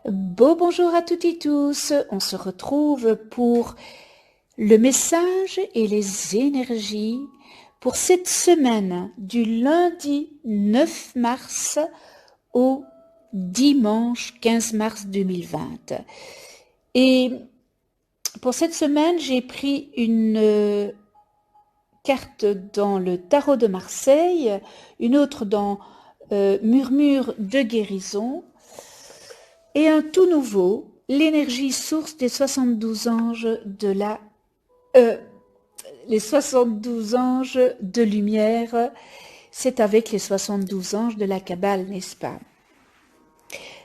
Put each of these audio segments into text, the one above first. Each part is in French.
Bonjour à toutes et tous, on se retrouve pour le message et les énergies pour cette semaine du lundi 9 mars au dimanche 15 mars 2020. Et pour cette semaine, j'ai pris une carte dans le tarot de Marseille, une autre dans Murmure de guérison, et un tout nouveau, l'énergie source des 72 anges de la... les 72 anges de lumière, c'est avec les 72 anges de la Kabbale, n'est-ce pas?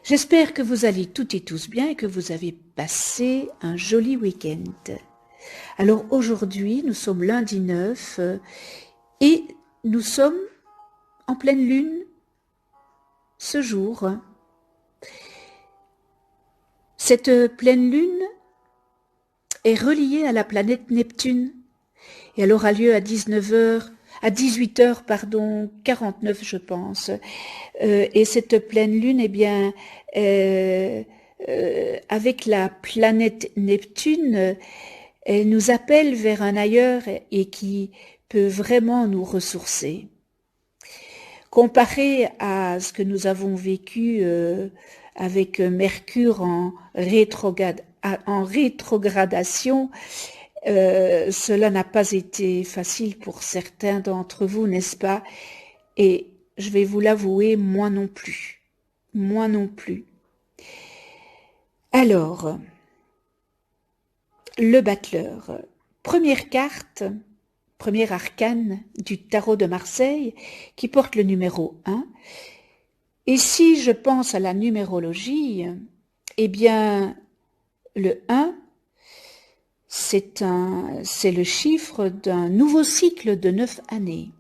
J'espère que vous allez toutes et tous bien et que vous avez passé un joli week-end. Alors aujourd'hui, nous sommes lundi 9 et nous sommes en pleine lune ce jour. Cette pleine lune est reliée à la planète Neptune et elle aura lieu à 18h, 49 je pense. Et cette pleine lune, eh bien, avec la planète Neptune, elle nous appelle vers un ailleurs et qui peut vraiment nous ressourcer. Comparé à ce que nous avons vécu avec Mercure en rétrogradation, cela n'a pas été facile pour certains d'entre vous, n'est-ce pas? Et je vais vous l'avouer, moi non plus. Moi non plus. Alors, le battleur. Première carte, premier arcane du tarot de Marseille qui porte le numéro 1. Et si je pense à la numérologie, eh bien, le 1, c'est le chiffre d'un nouveau cycle de 9 années.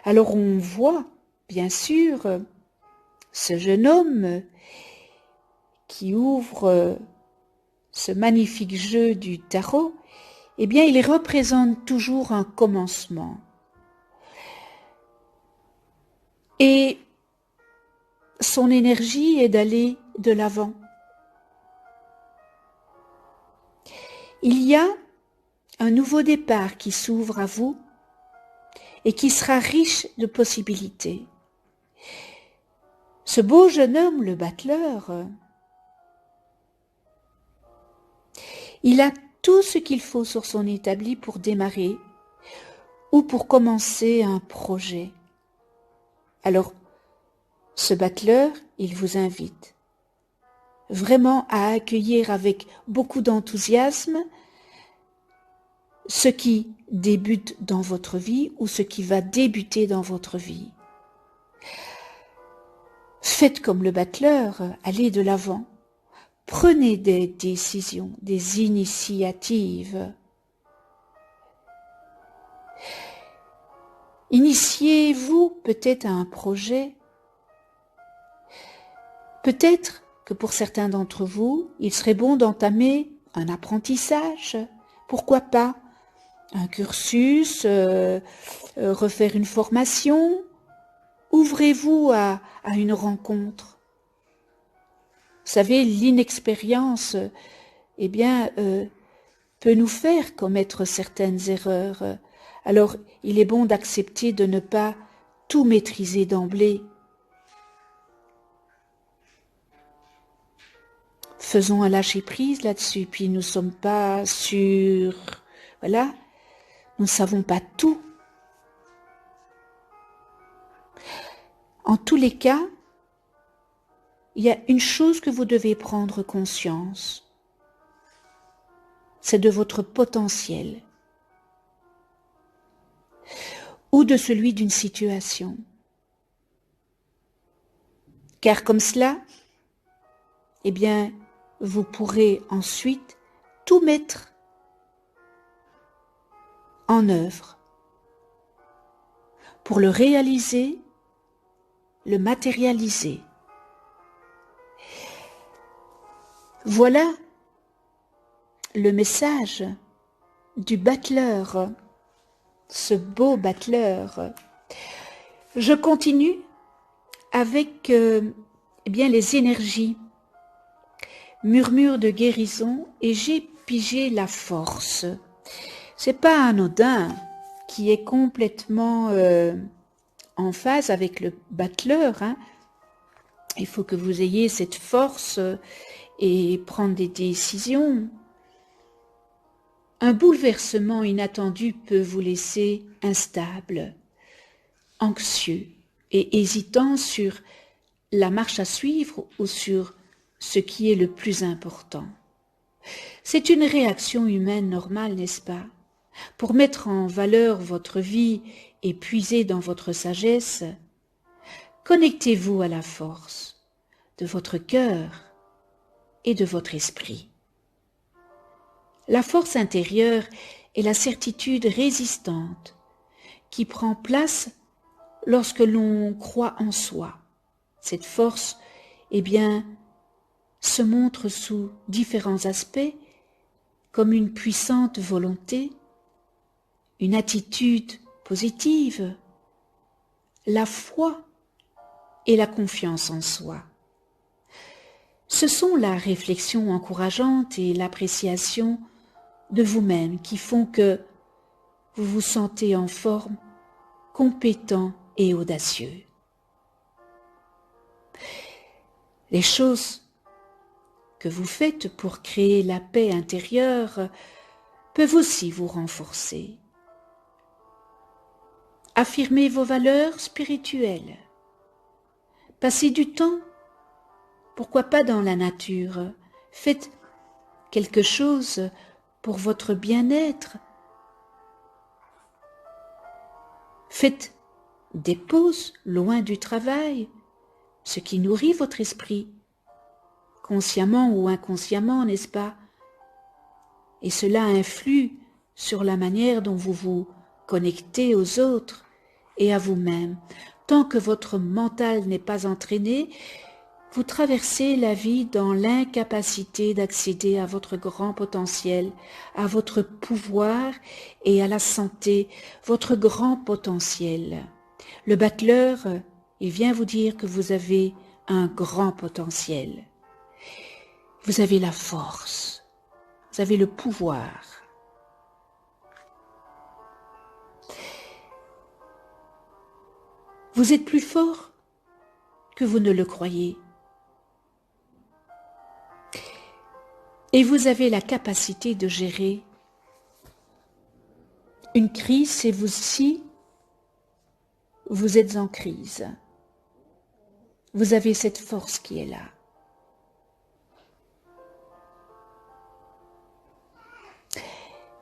Alors on voit, bien sûr, ce jeune homme qui ouvre ce magnifique jeu du tarot, eh bien, il représente toujours un commencement. Et son énergie est d'aller de l'avant. Il y a un nouveau départ qui s'ouvre à vous et qui sera riche de possibilités. Ce beau jeune homme, le battleur, il a tout ce qu'il faut sur son établi pour démarrer ou pour commencer un projet. Alors, ce battleur, il vous invite vraiment à accueillir avec beaucoup d'enthousiasme ce qui débute dans votre vie ou ce qui va débuter dans votre vie. Faites comme le battleur, allez de l'avant. Prenez des décisions, des initiatives. Initiez-vous peut-être à un projet. Peut-être que pour certains d'entre vous, il serait bon d'entamer un apprentissage. Pourquoi pas un cursus, refaire une formation. Ouvrez-vous à une rencontre. Vous savez, l'inexpérience, eh bien, peut nous faire commettre certaines erreurs. Alors, il est bon d'accepter de ne pas tout maîtriser d'emblée. Faisons un lâcher-prise là-dessus, puis nous ne sommes pas sûrs. Voilà, nous ne savons pas tout. En tous les cas, il y a une chose que vous devez prendre conscience, c'est de votre potentiel ou de celui d'une situation. Car comme cela, eh bien, vous pourrez ensuite tout mettre en œuvre pour le réaliser, le matérialiser. Voilà le message du battleur, ce beau battleur. Je continue avec eh bien, les énergies murmure de guérison et j'ai pigé la force. C'est pas anodin, qui est complètement en phase avec le battleur. Hein. Il faut que vous ayez cette force et prendre des décisions. Un bouleversement inattendu peut vous laisser instable, anxieux et hésitant sur la marche à suivre ou sur ce qui est le plus important. C'est une réaction humaine normale, n'est-ce pas? Pour mettre en valeur votre vie et puiser dans votre sagesse, connectez-vous à la force de votre cœur et de votre esprit. La force intérieure est la certitude résistante qui prend place lorsque l'on croit en soi. Cette force, se montre sous différents aspects, comme une puissante volonté, une attitude positive, la foi et la confiance en soi. Ce sont la réflexion encourageante et l'appréciation de vous-même qui font que vous vous sentez en forme, compétent et audacieux. Les choses que vous faites pour créer la paix intérieure peuvent aussi vous renforcer. Affirmez vos valeurs spirituelles. Passez du temps, pourquoi pas dans la nature. Faites quelque chose pour votre bien-être. Faites des pauses loin du travail, ce qui nourrit votre esprit, consciemment ou inconsciemment, n'est-ce pas? Et cela influe sur la manière dont vous vous connectez aux autres et à vous-même. Tant que votre mental n'est pas entraîné, vous traversez la vie dans l'incapacité d'accéder à votre grand potentiel, à votre pouvoir et à la santé, votre grand potentiel. Le battleur, il vient vous dire que vous avez un grand potentiel. Vous avez la force, vous avez le pouvoir. Vous êtes plus fort que vous ne le croyez. Et vous avez la capacité de gérer une crise, c'est vous aussi, vous êtes en crise. Vous avez cette force qui est là.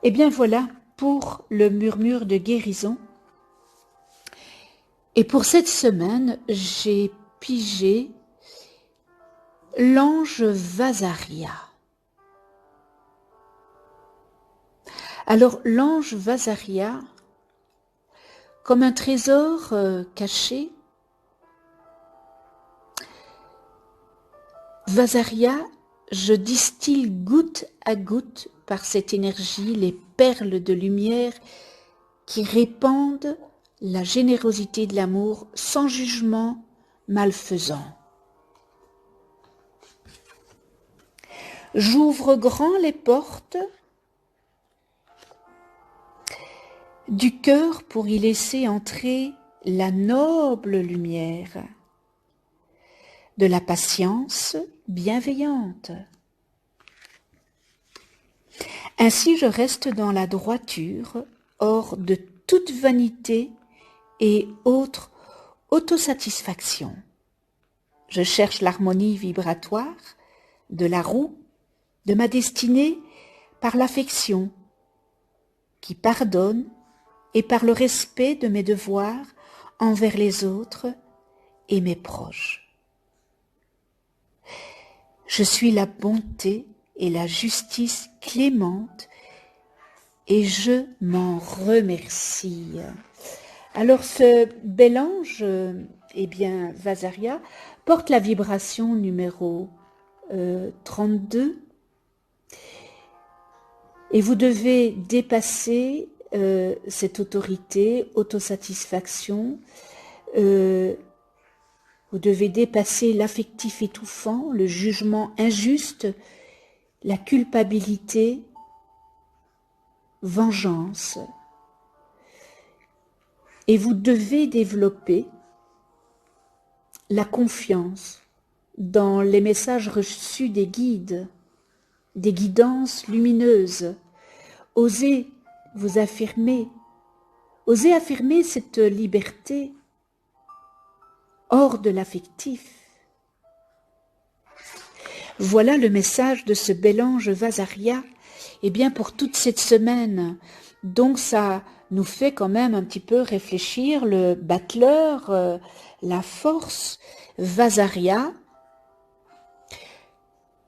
Eh bien voilà pour le murmure de guérison. Et pour cette semaine, j'ai pigé l'ange Vasaria. Alors l'ange Vasaria, comme un trésor caché, Vasaria, je distille goutte à goutte par cette énergie les perles de lumière qui répandent la générosité de l'amour sans jugement malfaisant. J'ouvre grand les portes du cœur pour y laisser entrer la noble lumière de la patience bienveillante. Ainsi je reste dans la droiture, hors de toute vanité et autre autosatisfaction. Je cherche l'harmonie vibratoire de la roue de ma destinée par l'affection qui pardonne et par le respect de mes devoirs envers les autres et mes proches. Je suis la bonté et la justice clémente et je m'en remercie. Alors ce bel ange, Vasaria, porte la vibration numéro 32 et vous devez dépasser cette autorité, autosatisfaction, Vous devez dépasser l'affectif étouffant, le jugement injuste, la culpabilité, vengeance. Et vous devez développer la confiance dans les messages reçus des guides, des guidances lumineuses. Osez vous affirmer, osez affirmer cette liberté hors de l'affectif. Voilà le message de ce bel ange Vasaria, et bien pour toute cette semaine. Donc ça nous fait quand même un petit peu réfléchir, le battleur, la force, Vasaria.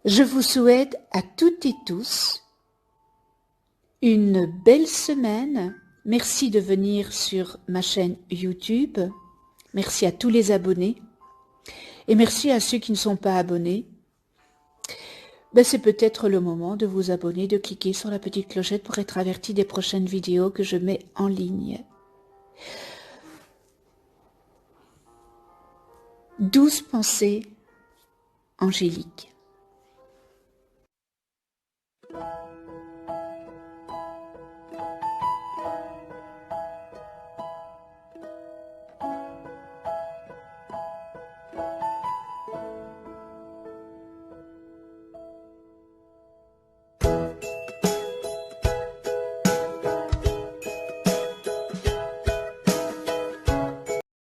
Je vous souhaite à toutes et tous une belle semaine. Merci de venir sur ma chaîne YouTube. Merci à tous les abonnés. Et merci à ceux qui ne sont pas abonnés. C'est peut-être le moment de vous abonner, de cliquer sur la petite clochette pour être averti des prochaines vidéos que je mets en ligne. Douze pensées angéliques.